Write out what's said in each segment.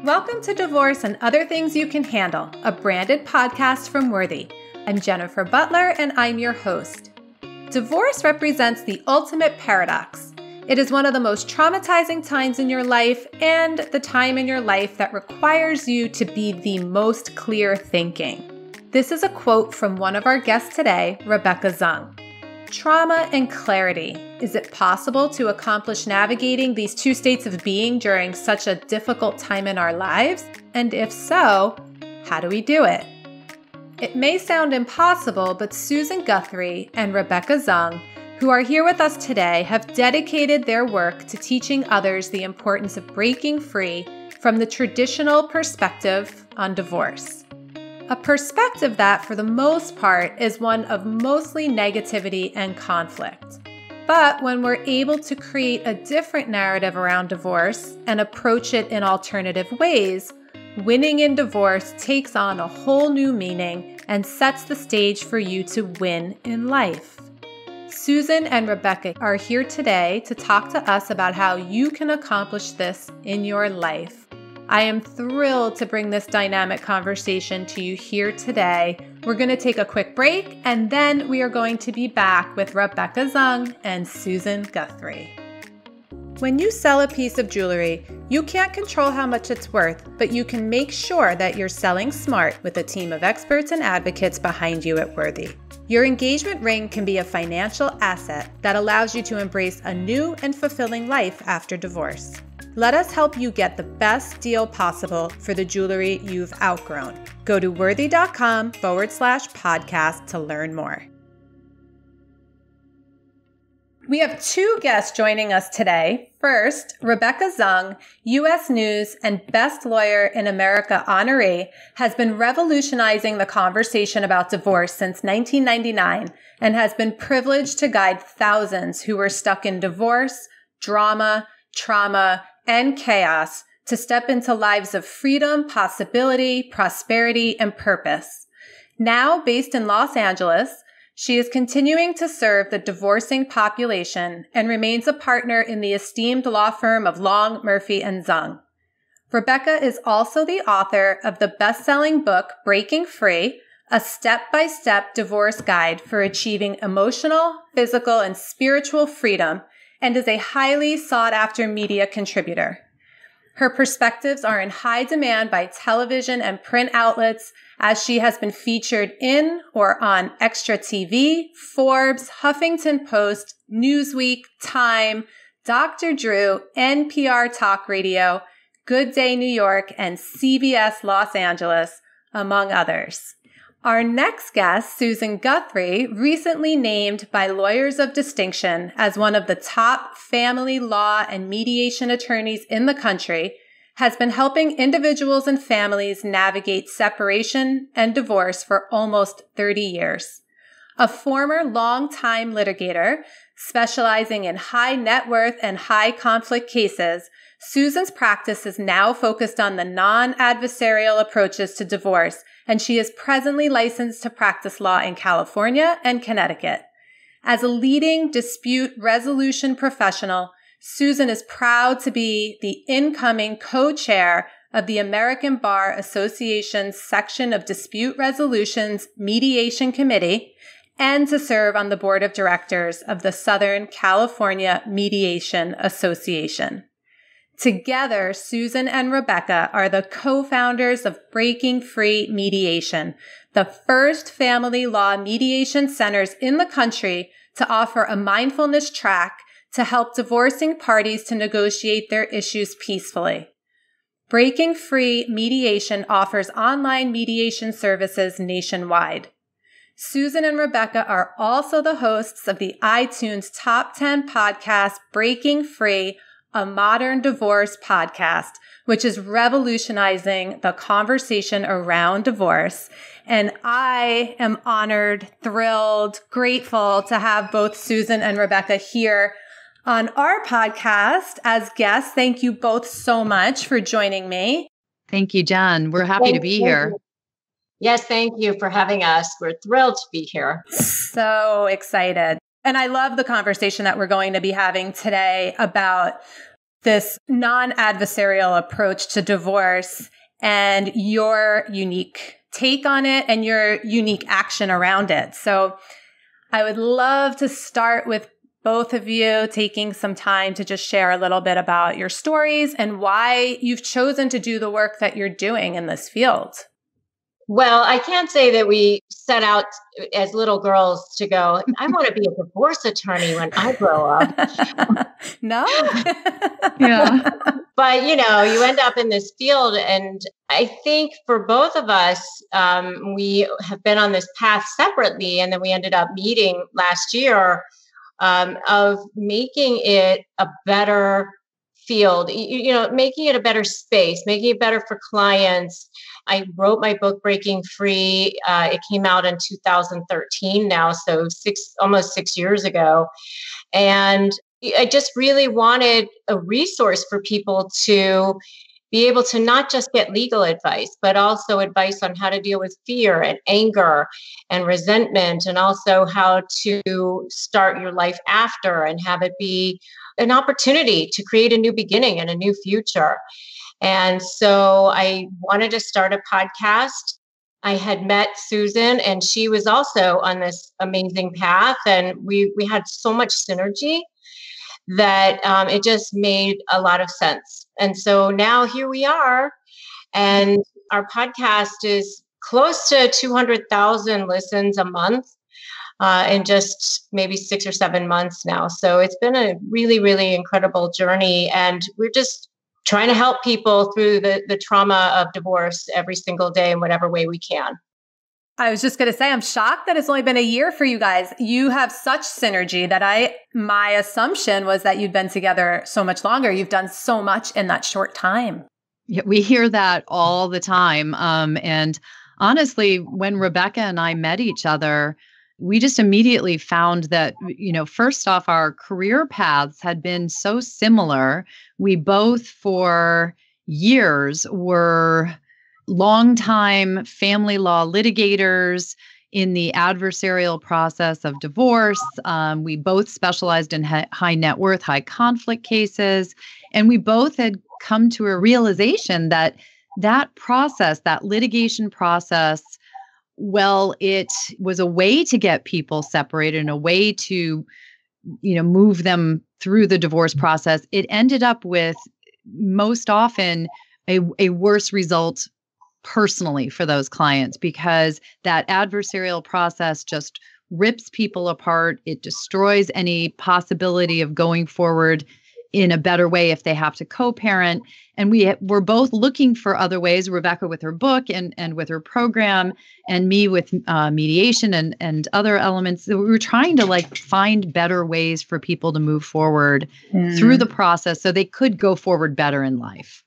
Welcome to Divorce and Other Things You Can Handle, a branded podcast from Worthy. I'm Jennifer Butler, and I'm your host. Divorce represents the ultimate paradox. It is one of the most traumatizing times in your life and the time in your life that requires you to be the most clear thinking. This is a quote from one of our guests today, Rebecca Zung. Trauma and clarity. Is it possible to accomplish navigating these two states of being during such a difficult time in our lives? And if so, how do we do it? It may sound impossible, but Susan Guthrie and Rebecca Zung, who are here with us today, have dedicated their work to teaching others the importance of breaking free from the traditional perspective on divorce. A perspective that, for the most part, is one of mostly negativity and conflict. But when we're able to create a different narrative around divorce and approach it in alternative ways, winning in divorce takes on a whole new meaning and sets the stage for you to win in life. Susan and Rebecca are here today to talk to us about how you can accomplish this in your life. I am thrilled to bring this dynamic conversation to you here today. We're going to take a quick break, and then we are going to be back with Rebecca Zung and Susan Guthrie. When you sell a piece of jewelry, you can't control how much it's worth, but you can make sure that you're selling smart with a team of experts and advocates behind you at Worthy. Your engagement ring can be a financial asset that allows you to embrace a new and fulfilling life after divorce. Let us help you get the best deal possible for the jewelry you've outgrown. Go to worthy.com/podcast to learn more. We have two guests joining us today. First, Rebecca Zung, U.S. News and Best Lawyer in America honoree, has been revolutionizing the conversation about divorce since 1999 and has been privileged to guide thousands who were stuck in divorce, drama, trauma, and chaos to step into lives of freedom, possibility, prosperity, and purpose. Now based in Los Angeles, she is continuing to serve the divorcing population and remains a partner in the esteemed law firm of Long, Murphy, and Zung. Rebecca is also the author of the best-selling book, Breaking Free, a step-by-step divorce guide for achieving emotional, physical, and spiritual freedom, and is a highly sought-after media contributor. Her perspectives are in high demand by television and print outlets, as she has been featured in or on Extra TV, Forbes, Huffington Post, Newsweek, Time, Dr. Drew, NPR Talk Radio, Good Day New York, and CBS Los Angeles, among others. Our next guest, Susan Guthrie, recently named by Lawyers of Distinction as one of the top family law and mediation attorneys in the country, has been helping individuals and families navigate separation and divorce for almost 30 years. A former longtime litigator specializing in high net worth and high conflict cases, Susan's practice is now focused on the non-adversarial approaches to divorce, and she is presently licensed to practice law in California and Connecticut. As a leading dispute resolution professional, Susan is proud to be the incoming co-chair of the American Bar Association's section of Dispute Resolution's Mediation Committee and to serve on the board of directors of the Southern California Mediation Association. Together, Susan and Rebecca are the co-founders of Breaking Free Mediation, the first family law mediation centers in the country to offer a mindfulness track to help divorcing parties to negotiate their issues peacefully. Breaking Free Mediation offers online mediation services nationwide. Susan and Rebecca are also the hosts of the iTunes Top 10 podcast, Breaking Free, a modern divorce podcast, which is revolutionizing the conversation around divorce. And I am honored, thrilled, grateful to have both Susan and Rebecca here on our podcast as guests. Thank you both so much for joining me. Thank you, Jen. We're happy to be here. Yes, thank you for having us. We're thrilled to be here. So excited. And I love the conversation that we're going to be having today about this non-adversarial approach to divorce and your unique take on it and your unique action around it. So I would love to start with both of you taking some time to just share a little bit about your stories and why you've chosen to do the work that you're doing in this field. Well, I can't say that we set out as little girls to go, I want to be a divorce attorney when I grow up. No? Yeah. But, you end up in this field. And I think for both of us, we have been on this path separately. And then we ended up meeting last year of making it a better field, making it a better space, making it better for clients. I wrote my book, Breaking Free. It came out in 2013 now, so almost 6 years ago. And I just really wanted a resource for people to be able to not just get legal advice, but also advice on how to deal with fear and anger and resentment, and also how to start your life after and have it be an opportunity to create a new beginning and a new future. And so I wanted to start a podcast. I had met Susan, and she was also on this amazing path. And we had so much synergy that it just made a lot of sense. And so now here we are. And our podcast is close to 200,000 listens a month in just maybe 6 or 7 months now. So it's been a really, really incredible journey. And we're just trying to help people through the trauma of divorce every single day in whatever way we can. I was just going to say, I'm shocked that it's only been a year for you guys. You have such synergy that my assumption was that you'd been together so much longer. You've done so much in that short time. Yeah, we hear that all the time. And honestly, when Rebecca and I met each other, we just immediately found that, first off, our career paths had been so similar. We both, for years, were longtime family law litigators in the adversarial process of divorce. We both specialized in high net worth, high conflict cases. And we both had come to a realization that process, that litigation process, well, it was a way to get people separated and a way to, move them through the divorce process. It ended up with most often a worse result personally for those clients, because that adversarial process just rips people apart. It destroys any possibility of going forward in a better way if they have to co-parent. And we're both looking for other ways, Rebecca with her book and with her program, and me with mediation and other elements. We were trying to find better ways for people to move forward through the process so they could go forward better in life.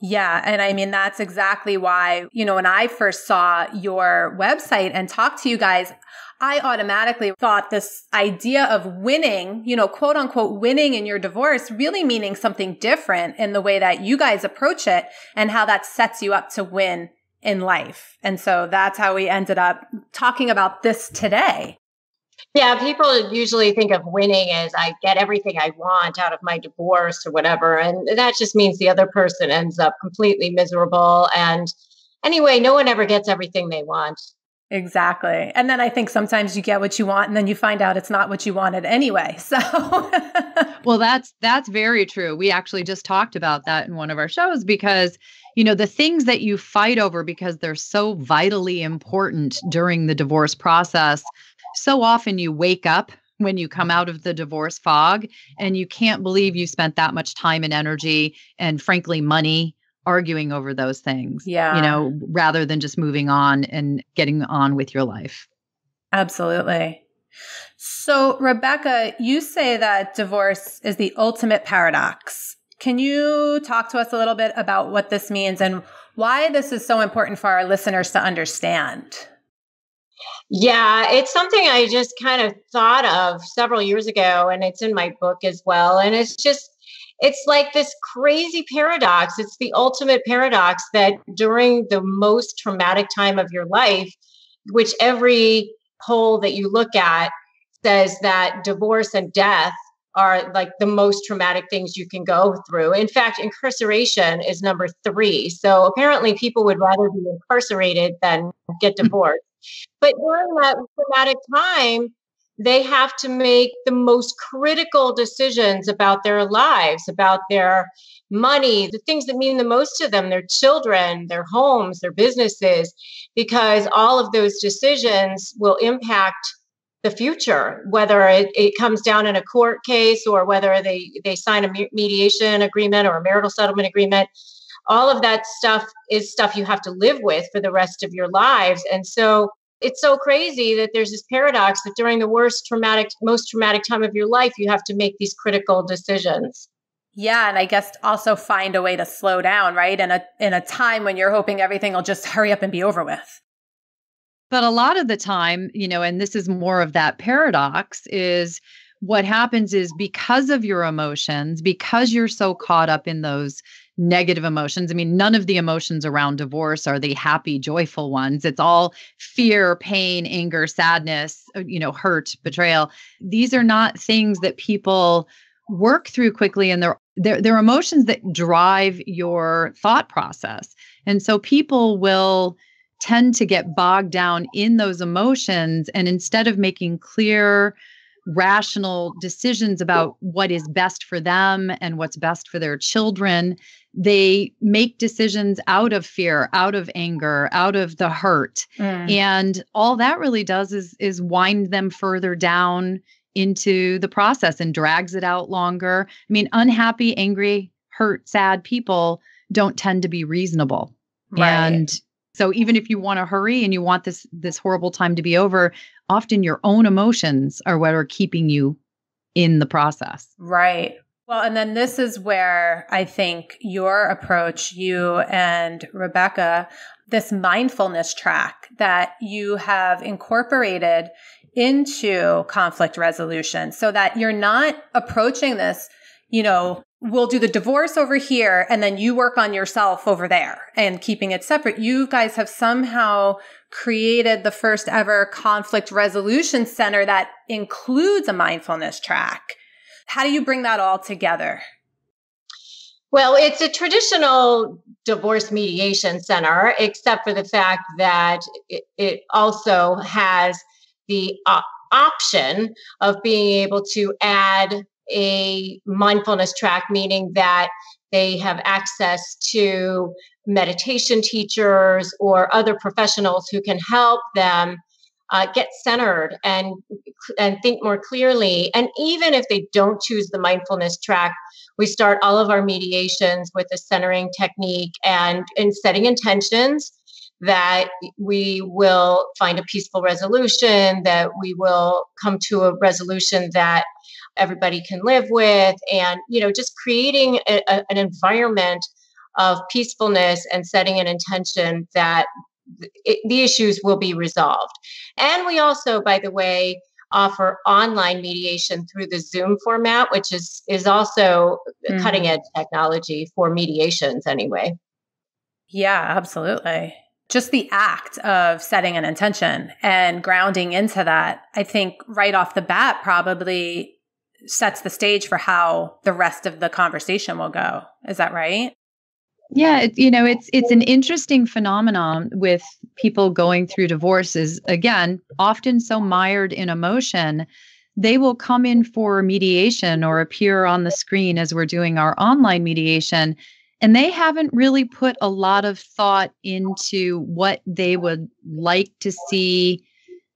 Yeah. And I mean, that's exactly why, when I first saw your website and talked to you guys, I automatically thought this idea of winning, quote unquote, winning in your divorce, really meaning something different in the way that you guys approach it and how that sets you up to win in life. And so that's how we ended up talking about this today. Yeah, people usually think of winning as I get everything I want out of my divorce or whatever. And that just means the other person ends up completely miserable. And anyway, no one ever gets everything they want. Exactly. And then I think sometimes you get what you want and then you find out it's not what you wanted anyway. So well, that's very true. We actually just talked about that in one of our shows because, the things that you fight over because they're so vitally important during the divorce process, so often you wake up when you come out of the divorce fog and you can't believe you spent that much time and energy and frankly money arguing over those things, rather than just moving on and getting on with your life. Absolutely. So, Rebecca, you say that divorce is the ultimate paradox. Can you talk to us a little bit about what this means and why this is so important for our listeners to understand? Yeah, it's something I just kind of thought of several years ago, and it's in my book as well. And it's like this crazy paradox. It's the ultimate paradox that during the most traumatic time of your life, which every poll that you look at says that divorce and death are like the most traumatic things you can go through. In fact, incarceration is number 3. So apparently people would rather be incarcerated than get divorced. But during that traumatic time, they have to make the most critical decisions about their lives, about their money, the things that mean the most to them, their children, their homes, their businesses, because all of those decisions will impact the future, whether it comes down in a court case or whether they sign a mediation agreement or a marital settlement agreement. All of that stuff is stuff you have to live with for the rest of your lives. And so it's so crazy that there's this paradox that during the most traumatic time of your life, you have to make these critical decisions. Yeah. And I guess also find a way to slow down, right? In a time when you're hoping everything will just hurry up and be over with. But a lot of the time, and this is more of that paradox, is what happens is because of your emotions, because you're so caught up in those negative emotions. I mean, none of the emotions around divorce are the happy, joyful ones. It's all fear, pain, anger, sadness, hurt, betrayal. These are not things that people work through quickly, and they're emotions that drive your thought process. And so people will tend to get bogged down in those emotions, and instead of making clear, rational decisions about what is best for them and what's best for their children, they make decisions out of fear, out of anger, out of the hurt. And all that really does is wind them further down into the process and drags it out longer. I mean, unhappy, angry, hurt, sad people don't tend to be reasonable. Right. And so even if you want to hurry and you want this horrible time to be over, often your own emotions are what are keeping you in the process. Right. Well, and then this is where I think your approach, you and Rebecca, this mindfulness track that you have incorporated into conflict resolution so that you're not approaching this, we'll do the divorce over here and then you work on yourself over there and keeping it separate. You guys have somehow created the first ever conflict resolution center that includes a mindfulness track. How do you bring that all together? Well, it's a traditional divorce mediation center, except for the fact that it also has the option of being able to add a mindfulness track, meaning that they have access to meditation teachers or other professionals who can help them get centered and think more clearly. And even if they don't choose the mindfulness track, we start all of our mediations with a centering technique and in setting intentions that we will find a peaceful resolution, that we will come to a resolution that everybody can live with, and just creating an environment of peacefulness and setting an intention that the issues will be resolved. And we also, by the way, offer online mediation through the Zoom format, which is also cutting edge technology for mediations anyway. Yeah, absolutely. Just the act of setting an intention and grounding into that, I think right off the bat probably sets the stage for how the rest of the conversation will go. Is that right? Yeah, it's an interesting phenomenon with people going through divorces. Again, often so mired in emotion, they will come in for mediation or appear on the screen as we're doing our online mediation, and they haven't really put a lot of thought into what they would like to see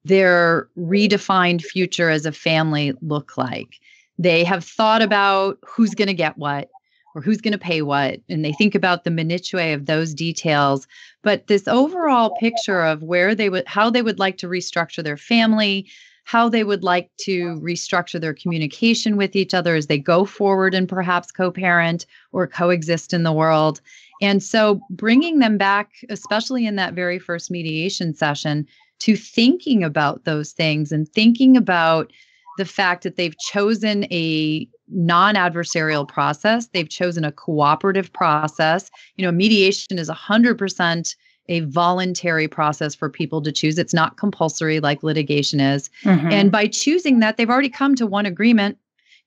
their redefined future as a family look like. They have thought about who's going to get what or who's going to pay what, and they think about the minutiae of those details. But this overall picture of how they would like to restructure their family, how they would like to restructure their communication with each other as they go forward and perhaps co-parent or coexist in the world. And so bringing them back, especially in that very first mediation session, to thinking about those things and thinking about the fact that they've chosen a non-adversarial process. They've chosen a cooperative process. Mediation is 100% a voluntary process for people to choose. It's not compulsory like litigation is. And by choosing that, they've already come to one agreement.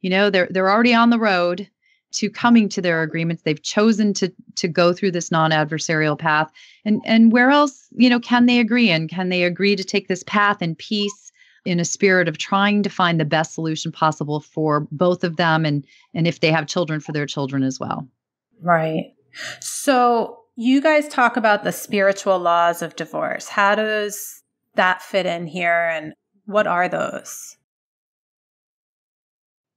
they're already on the road to coming to their agreements. They've chosen to go through this non-adversarial path. And where else, can they agree? And can they agree to take this path in peace, in a spirit of trying to find the best solution possible for both of them, and if they have children, for their children as well. Right. So you guys talk about the spiritual laws of divorce. How does that fit in here, and what are those?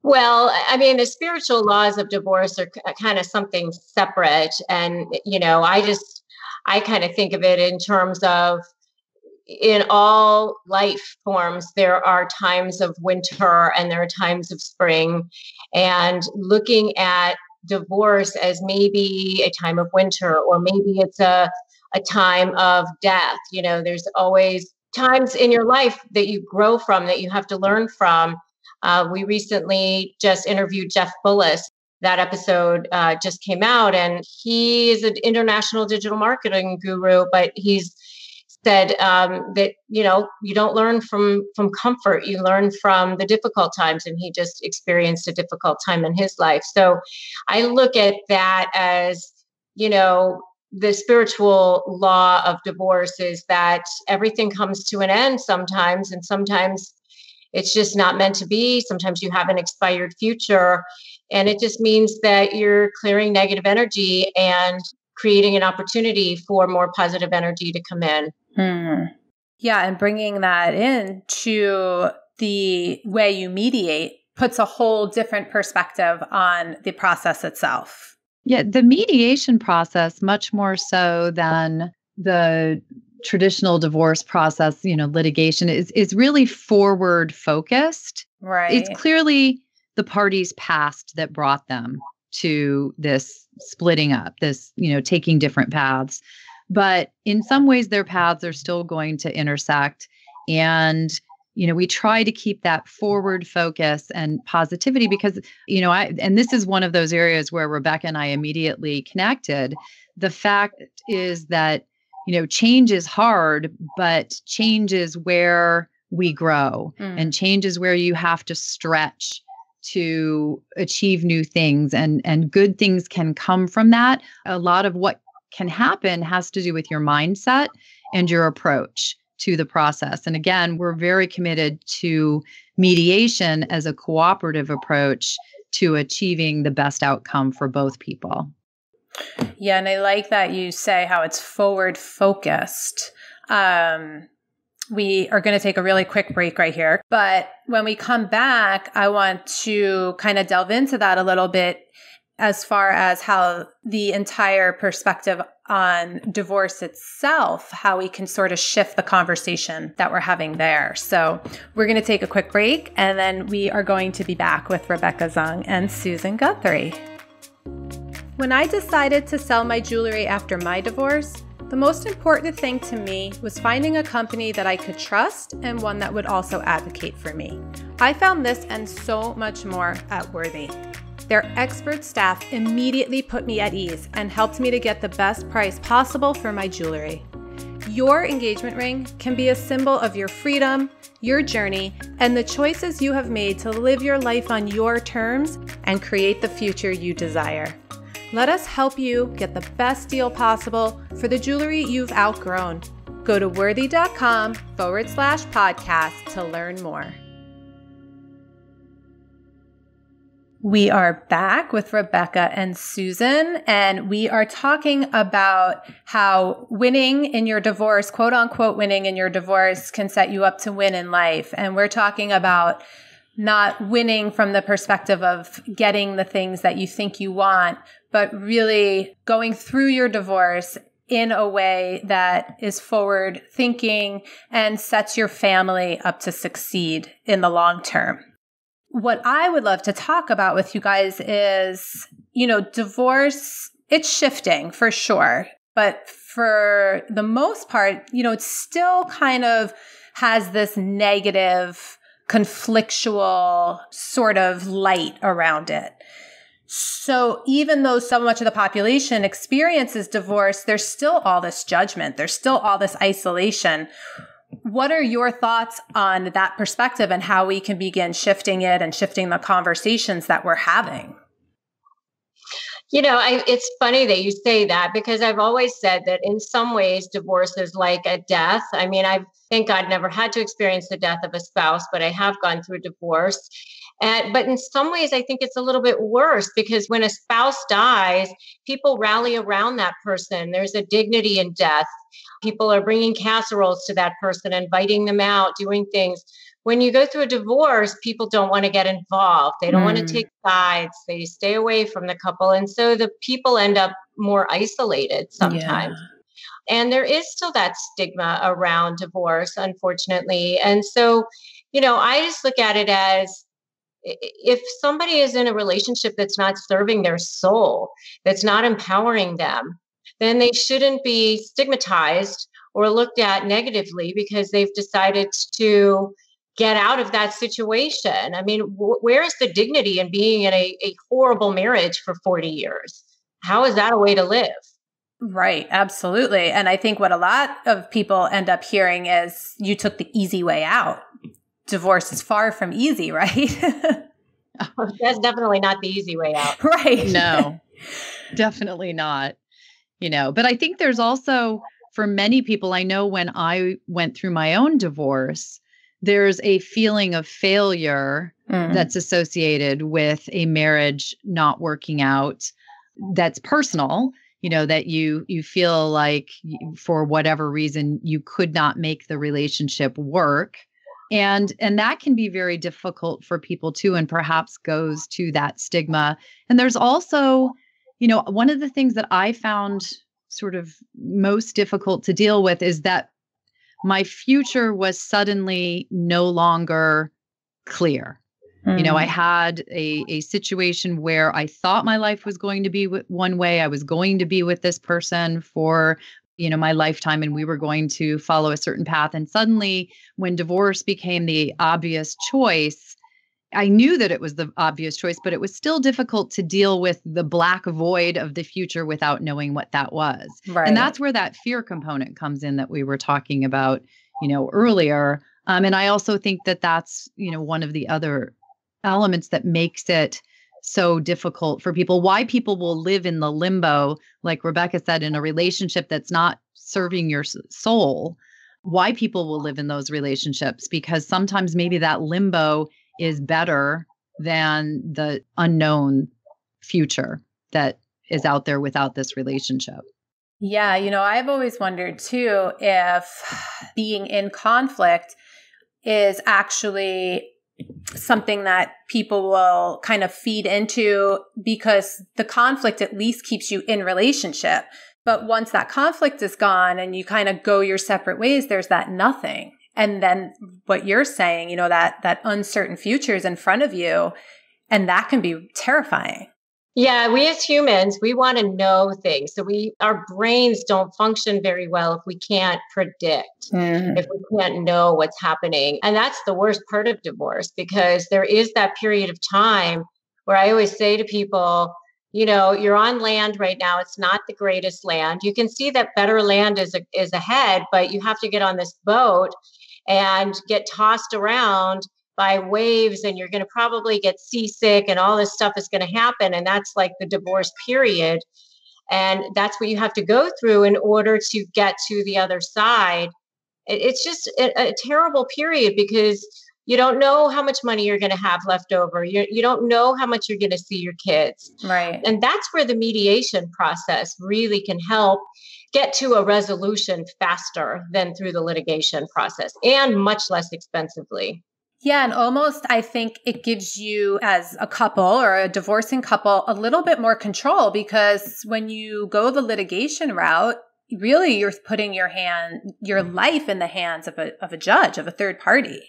Well, I mean, the spiritual laws of divorce are kind of something separate. And, I kind of think of it in terms of, in all life forms, there are times of winter and there are times of spring. And looking at divorce as maybe a time of winter, or maybe it's a time of death. There's always times in your life that you grow from, that you have to learn from. We recently just interviewed Jeff Bullis. That episode just came out, and he is an international digital marketing guru, but he's said that, you don't learn from comfort, you learn from the difficult times. And he just experienced a difficult time in his life. So I look at that as, the spiritual law of divorce is that everything comes to an end sometimes, and sometimes it's just not meant to be. Sometimes you have an expired future, and it just means that you're clearing negative energy and creating an opportunity for more positive energy to come in. Yeah, and bringing that into the way you mediate puts a whole different perspective on the process itself. Yeah, the mediation process, much more so than the traditional divorce process, litigation, is really forward focused. Right. It's clearly the parties' past that brought them to this splitting up, this, taking different paths. But in some ways, their paths are still going to intersect. And, we try to keep that forward focus and positivity because, and this is one of those areas where Rebecca and I immediately connected. The fact is that, change is hard, but change is where we grow, and change is where you have to stretch to achieve new things, and good things can come from that. A lot of what can happen has to do with your mindset and your approach to the process. And again, we're very committed to mediation as a cooperative approach to achieving the best outcome for both people. Yeah, and I like that you say how it's forward focused. We are going to take a really quick break right here. But when we come back, I want to kind of delve into that a little bit as far as how the entire perspective on divorce itself, how we can sort of shift the conversation that we're having there. So we're going to take a quick break, and then we are going to be back with Rebecca Zung and Susan Guthrie. When I decided to sell my jewelry after my divorce, the most important thing to me was finding a company that I could trust and one that would also advocate for me. I found this and so much more at Worthy. Their expert staff immediately put me at ease and helped me to get the best price possible for my jewelry. Your engagement ring can be a symbol of your freedom, your journey, and the choices you have made to live your life on your terms and create the future you desire. Let us help you get the best deal possible for the jewelry you've outgrown. Go to worthy.com/podcast to learn more. We are back with Rebecca and Susan, and we are talking about how winning in your divorce, quote unquote, winning in your divorce can set you up to win in life. And we're talking about not winning from the perspective of getting the things that you think you want, but really going through your divorce in a way that is forward thinking and sets your family up to succeed in the long term. What I would love to talk about with you guys is, divorce, it's shifting for sure. But for the most part, it still kind of has this negative, conflictual sort of light around it. So even though so much of the population experiences divorce, there's still all this judgment. There's still all this isolation. what are your thoughts on that perspective and how we can begin shifting it and shifting the conversations that we're having? It's funny that you say that, because I've always said that in some ways, divorce is like a death. I mean, I thank God never had to experience the death of a spouse, but I have gone through divorce. But in some ways, I think it's a little bit worse, because when a spouse dies, people rally around that person. There's a dignity in death. People are bringing casseroles to that person, inviting them out, doing things. When you go through a divorce, people don't want to get involved. They don't want to take sides. They stay away from the couple. And so the people end up more isolated sometimes. Yeah. And there is still that stigma around divorce, unfortunately. And so, I just look at it as, if somebody is in a relationship that's not serving their soul, that's not empowering them, then they shouldn't be stigmatized or looked at negatively because they've decided to get out of that situation. I mean, where is the dignity in being in a horrible marriage for 40 years? How is that a way to live? Right. Absolutely. And I think what a lot of people end up hearing is, you took the easy way out. Divorce is far from easy, right? That's definitely not the easy way out. Right. No, definitely not. But I think there's also, for many people, I know when I went through my own divorce, there's a feeling of failure that's associated with a marriage not working out. That's personal, that you feel like for whatever reason, you could not make the relationship work. And that can be very difficult for people too, and perhaps goes to that stigma. And there's also, one of the things that I found sort of most difficult to deal with is that my future was suddenly no longer clear. I had a situation where I thought my life was going to be one way. I was going to be with this person for, my lifetime, and we were going to follow a certain path. And suddenly, when divorce became the obvious choice, I knew that it was the obvious choice, but it was still difficult to deal with the black void of the future without knowing what that was. Right. And that's where that fear component comes in that we were talking about, earlier. And I also think that that's, one of the other elements that makes it so difficult for people, why people will live in the limbo, like Rebecca said, in a relationship that's not serving your soul, why people will live in those relationships, because sometimes maybe that limbo is better than the unknown future that is out there without this relationship. Yeah, I've always wondered too, if being in conflict is actually something that people will kind of feed into, because the conflict at least keeps you in relationship. But once that conflict is gone and you kind of go your separate ways, there's that nothing. And then what you're saying, that uncertain future is in front of you, and that can be terrifying. Yeah, we as humans, we want to know things. So our brains don't function very well if we can't predict, if we can't know what's happening. And that's the worst part of divorce, because there is that period of time where I always say to people, you're on land right now. It's not the greatest land. You can see that better land is ahead, but you have to get on this boat and get tossed around by waves, and you're going to probably get seasick, and all this stuff is going to happen. And that's like the divorce period. And that's what you have to go through in order to get to the other side. It's just a terrible period, because you don't know how much money you're going to have left over. You don't know how much you're going to see your kids. Right. And that's where the mediation process really can help get to a resolution faster than through the litigation process, and much less expensively. Yeah. And almost, I think it gives you, as a couple or a divorcing couple, a little bit more control, because when you go the litigation route, really you're putting your life in the hands of a judge, of a third party.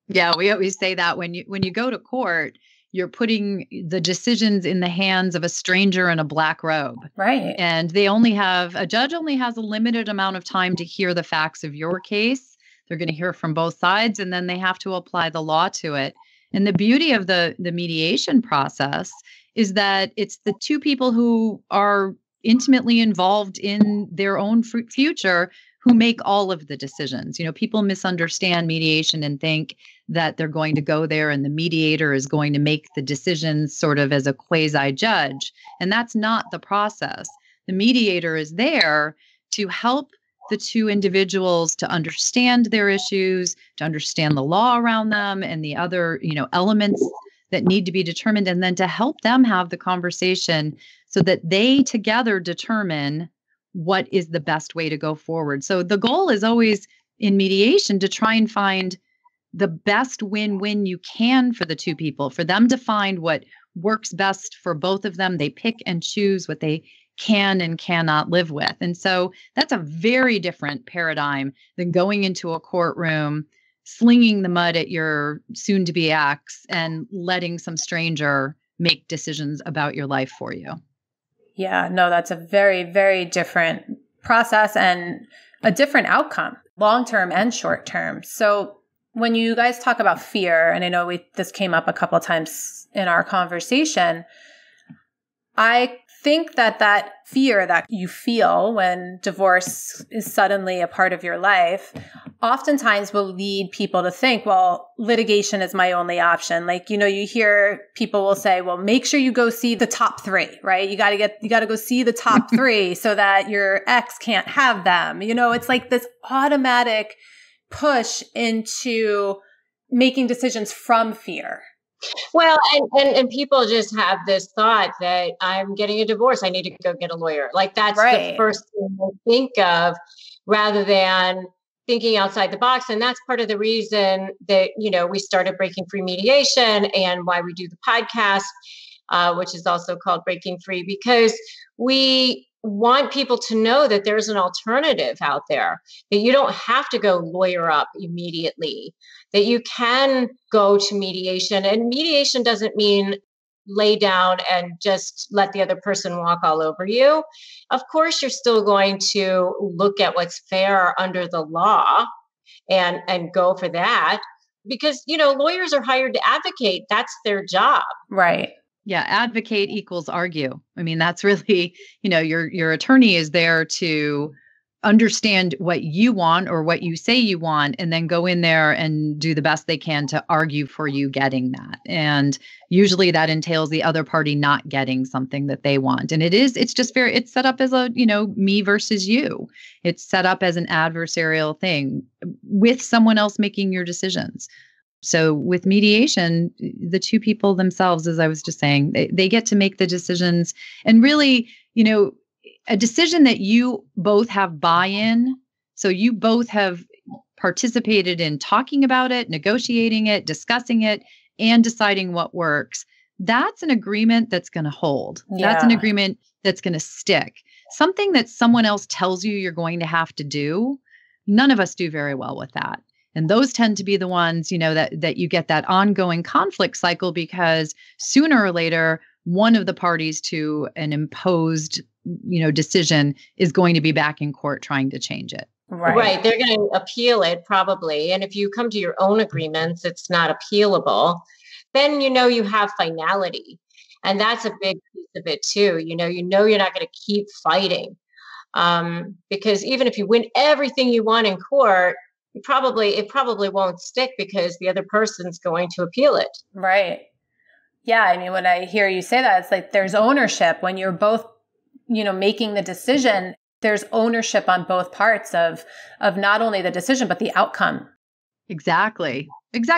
Yeah. We always say that when you go to court, you're putting the decisions in the hands of a stranger in a black robe. Right. And a judge only has a limited amount of time to hear the facts of your case. They're going to hear from both sides, and then they have to apply the law to it. And the beauty of the mediation process is that it's the two people who are intimately involved in their own future who make all of the decisions. People misunderstand mediation and think that they're going to go there and the mediator is going to make the decisions sort of as a quasi judge. And that's not the process. The mediator is there to help the two individuals to understand their issues, to understand the law around them and the other, elements that need to be determined, and then to help them have the conversation so that they together determine what is the best way to go forward. So the goal is always in mediation to try and find the best win-win you can for the two people, for them to find what works best for both of them. They pick and choose what they can and cannot live with. And so that's a very different paradigm than going into a courtroom, slinging the mud at your soon-to-be ex and letting some stranger make decisions about your life for you. Yeah, no, that's a very, very different process and a different outcome, long-term and short-term. So when you guys talk about fear, and I know this came up a couple of times in our conversation, I think that fear that you feel when divorce is suddenly a part of your life oftentimes will lead people to think, well, litigation is my only option. Like, you hear people will say, well, make sure you go see the top 3, right? You got to go see the top 3 so that your ex can't have them. It's like this automatic push into making decisions from fear. Well, and people just have this thought that I'm getting a divorce, I need to go get a lawyer. Like that's right. The first thing they think of rather than thinking outside the box. And that's part of the reason that, we started Breaking Free Mediation and why we do the podcast, which is also called Breaking Free, because we want people to know that there's an alternative out there, that you don't have to go lawyer up immediately, that you can go to mediation. And mediation doesn't mean lay down and just let the other person walk all over you. Of course, you're still going to look at what's fair under the law and go for that, because, lawyers are hired to advocate. That's their job. Right. Yeah, advocate equals argue. I mean, that's really, your attorney is there to understand what you want or what you say you want, and then go in there and do the best they can to argue for you getting that. And usually that entails the other party not getting something that they want. And it's set up as a, me versus you. It's set up as an adversarial thing with someone else making your decisions. So with mediation, the two people themselves, as I was just saying, they get to make the decisions, and really, a decision that you both have buy-in. So you both have participated in talking about it, negotiating it, discussing it, and deciding what works. That's an agreement that's going to hold. Yeah. That's an agreement that's going to stick. Something that someone else tells you you're going to have to do, none of us do very well with that. And those tend to be the ones, that you get that ongoing conflict cycle, because sooner or later, one of the parties to an imposed, decision is going to be back in court trying to change it. Right. They're going to appeal it probably. And if you come to your own agreements, it's not appealable. Then, you have finality. And that's a big piece of it too. You're not going to keep fighting. Because even if you win everything you want in court, it probably won't stick because the other person's going to appeal it. Right. Yeah. I mean, when I hear you say that, it's like there's ownership when you're both, making the decision. There's ownership on both parts of not only the decision, but the outcome. Exactly.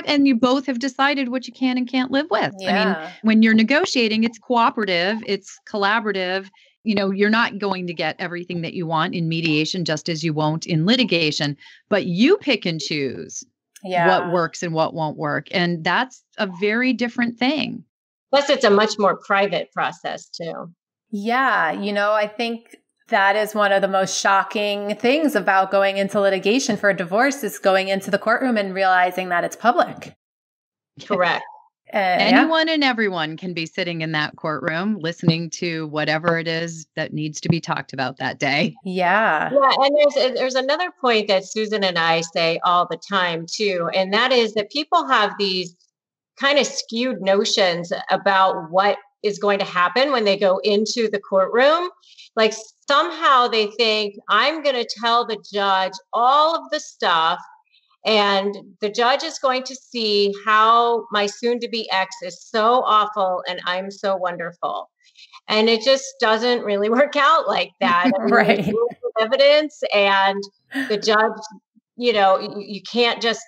And you both have decided what you can and can't live with. Yeah. I mean, when you're negotiating, it's cooperative, it's collaborative. You're not going to get everything that you want in mediation, just as you won't in litigation, but you pick and choose what works and what won't work. And that's a very different thing. Plus, it's a much more private process too. Yeah. I think that is one of the most shocking things about going into litigation for a divorce, is going into the courtroom and realizing that it's public. Correct. Anyone and everyone can be sitting in that courtroom listening to whatever it is that needs to be talked about that day. Yeah. Yeah. And there's another point that Susan and I say all the time too. And that is that people have these kind of skewed notions about what is going to happen when they go into the courtroom. Like somehow they think, I'm going to tell the judge all of the stuff, and the judge is going to see how my soon-to-be ex is so awful and I'm so wonderful. And it just doesn't really work out like that. I mean, Right. there's rules of evidence, and the judge, you can't just,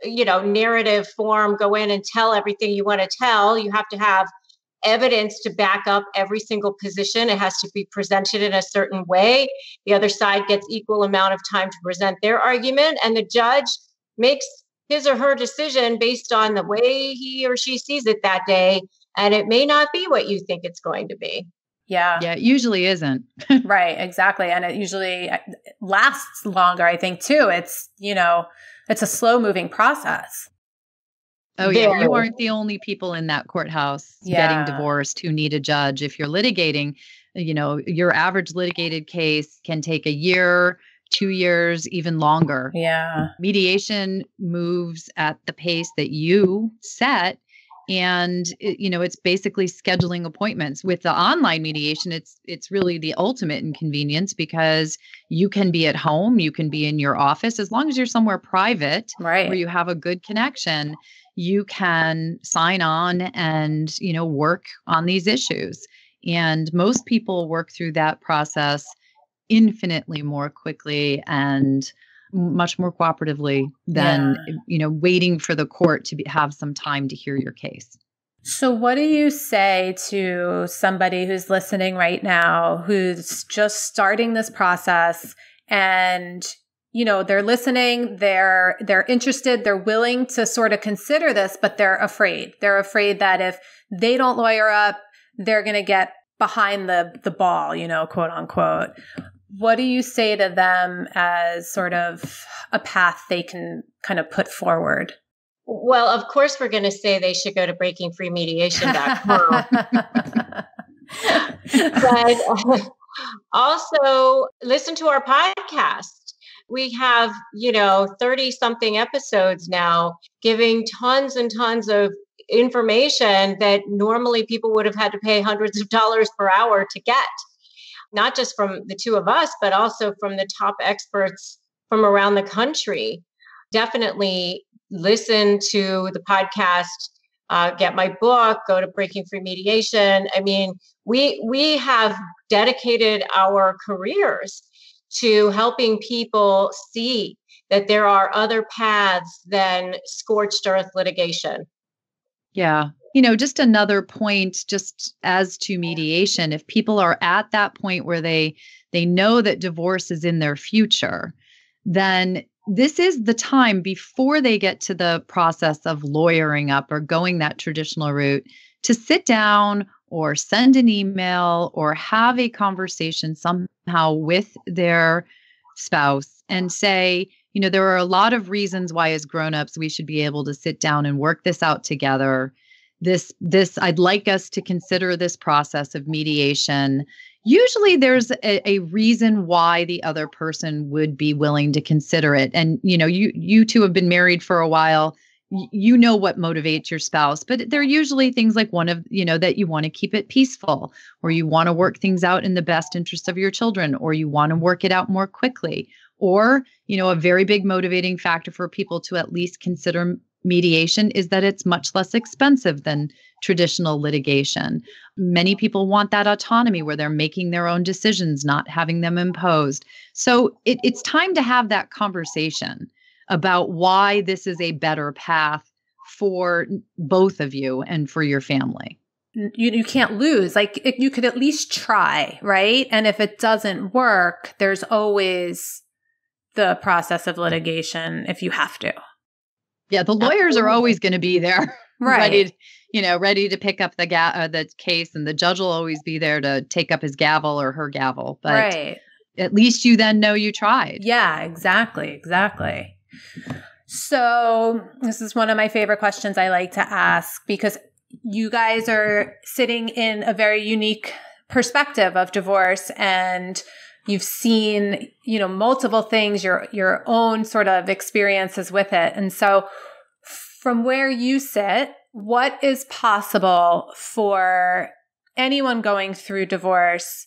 narrative form go in and tell everything you want to tell. You have to have evidence to back up every single position. It has to be presented in a certain way. The other side gets equal amount of time to present their argument, and the judge makes his or her decision based on the way he or she sees it that day. And it may not be what you think it's going to be. Yeah. Yeah, it usually isn't. Right, exactly. And it usually lasts longer, I think, too. It's, it's a slow moving process. Oh, yeah. You aren't the only people in that courthouse getting Yeah. divorced who need a judge. If you're litigating, your average litigated case can take a year, 2 years, even longer. Yeah. Mediation moves at the pace that you set. And it's basically scheduling appointments. With the online mediation, it's really the ultimate inconvenience, because you can be at home, you can be in your office, as long as you're somewhere private, Right. where you have a good connection, you can sign on and work on these issues. And most people work through that process infinitely more quickly and much more cooperatively than, waiting for the court to have some time to hear your case. So what do you say to somebody who's listening right now, who's just starting this process, and, they're listening, they're interested, they're willing to sort of consider this, but they're afraid. They're afraid that if they don't lawyer up, they're going to get behind the ball, quote unquote. What do you say to them as sort of a path they can kind of put forward? Well, of course, we're going to say they should go to breakingfreemediation.com. But also listen to our podcast. We have, 30 something episodes now, giving tons and tons of information that normally people would have had to pay hundreds of dollars per hour to get. Not just from the two of us, but also from the top experts from around the country. Definitely listen to the podcast, get my book, go to Breaking Free Mediation. I mean, we have dedicated our careers to helping people see that there are other paths than scorched earth litigation. Yeah. Just another point, just as to mediation, if people are at that point where they know that divorce is in their future, then this is the time before they get to the process of lawyering up or going that traditional route to sit down or send an email or have a conversation somehow with their spouse and say, there are a lot of reasons why as grownups we should be able to sit down and work this out together. This I'd like us to consider this process of mediation. Usually there's a reason why the other person would be willing to consider it. And, you two have been married for a while. You know what motivates your spouse, but they're usually things like that you want to keep it peaceful, or you want to work things out in the best interest of your children, or you want to work it out more quickly, or, a very big motivating factor for people to at least consider mediation is that it's much less expensive than traditional litigation. Many people want that autonomy where they're making their own decisions, not having them imposed. So it's time to have that conversation about why this is a better path for both of you and for your family. You can't lose. You could at least try, right? And if it doesn't work, there's always the process of litigation if you have to. Yeah, the lawyers are always going to be there, right? ready to pick up the case, and the judge will always be there to take up his gavel or her gavel. But right. At least you then know you tried. Yeah, exactly. So this is one of my favorite questions I like to ask, because you guys are sitting in a very unique perspective of divorce, and you've seen, multiple things, your own sort of experiences with it. And so from where you sit, what is possible for anyone going through divorce,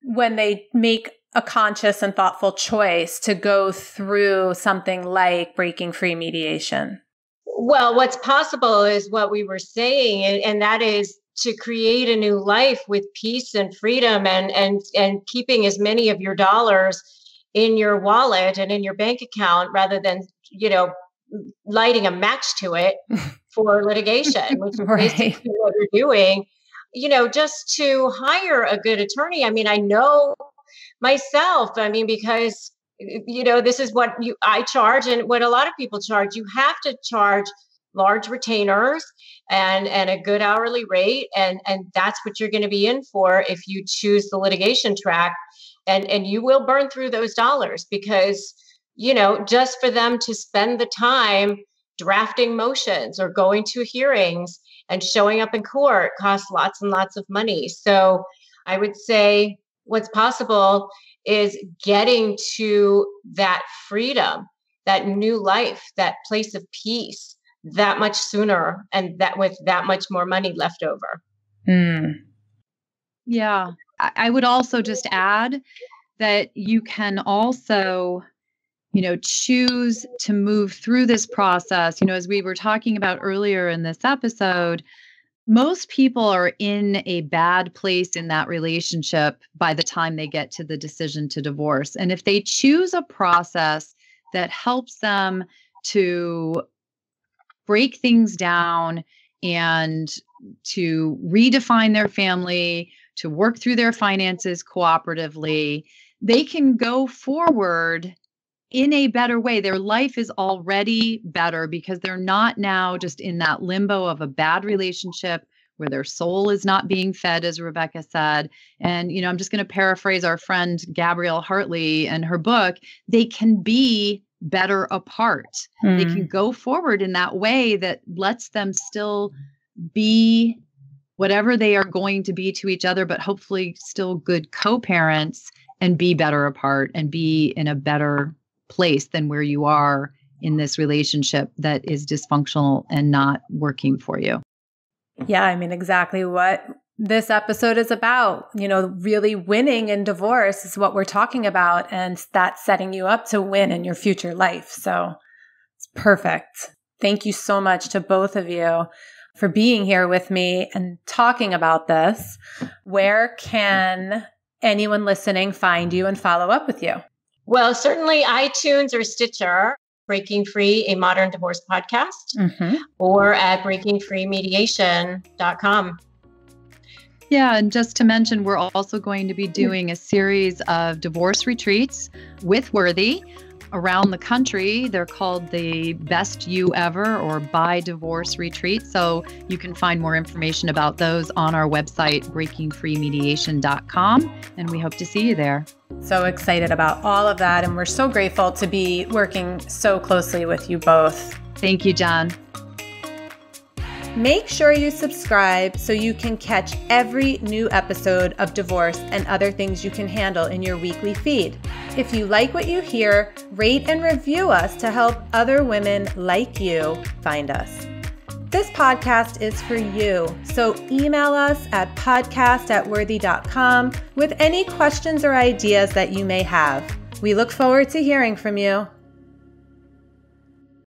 when they make a conscious and thoughtful choice to go through something like breaking free mediation? Well, what's possible is what we were saying, and that is to create a new life with peace and freedom and keeping as many of your dollars in your wallet and in your bank account rather than, lighting a match to it for litigation, which is basically what you're doing, just to hire a good attorney. I mean, I know myself, because this is what I charge and what a lot of people charge. You have to charge large retainers and a good hourly rate. And that's what you're going to be in for if you choose the litigation track. And you will burn through those dollars because, just for them to spend the time drafting motions or going to hearings and showing up in court costs lots and lots of money. So I would say what's possible is getting to that freedom, that new life, that place of peace that much sooner and that with that much more money left over. Yeah. I would also just add that you can also, choose to move through this process. As we were talking about earlier in this episode, most people are in a bad place in that relationship by the time they get to the decision to divorce. And if they choose a process that helps them to break things down and to redefine their family, to work through their finances cooperatively, they can go forward in a better way. Their life is already better because they're not now just in that limbo of a bad relationship where their soul is not being fed, as Rebecca said. And, I'm just going to paraphrase our friend Gabrielle Hartley and her book. They can be better apart. They can go forward in that way that lets them still be whatever they are going to be to each other, but hopefully still good co-parents and be better apart and be in a better place than where you are in this relationship that is dysfunctional and not working for you. Yeah, exactly what this episode is about. Really winning in divorce is what we're talking about, and that's setting you up to win in your future life. So it's perfect. Thank you so much to both of you for being here with me and talking about this. Where can anyone listening find you and follow up with you? Well, certainly iTunes or Stitcher, Breaking Free, a Modern Divorce Podcast, or at breakingfreemediation.com. Yeah, and just to mention, we're also going to be doing a series of divorce retreats with Worthy around the country. They're called the Best You Ever or By Divorce Retreat. So you can find more information about those on our website, breakingfreemediation.com. And we hope to see you there. So excited about all of that. And we're so grateful to be working so closely with you both. Thank you, Jen. Make sure you subscribe so you can catch every new episode of Divorce and Other Things You Can Handle in your weekly feed. If you like what you hear, rate and review us to help other women like you find us. This podcast is for you, so email us at podcast@worthy.com with any questions or ideas that you may have. We look forward to hearing from you.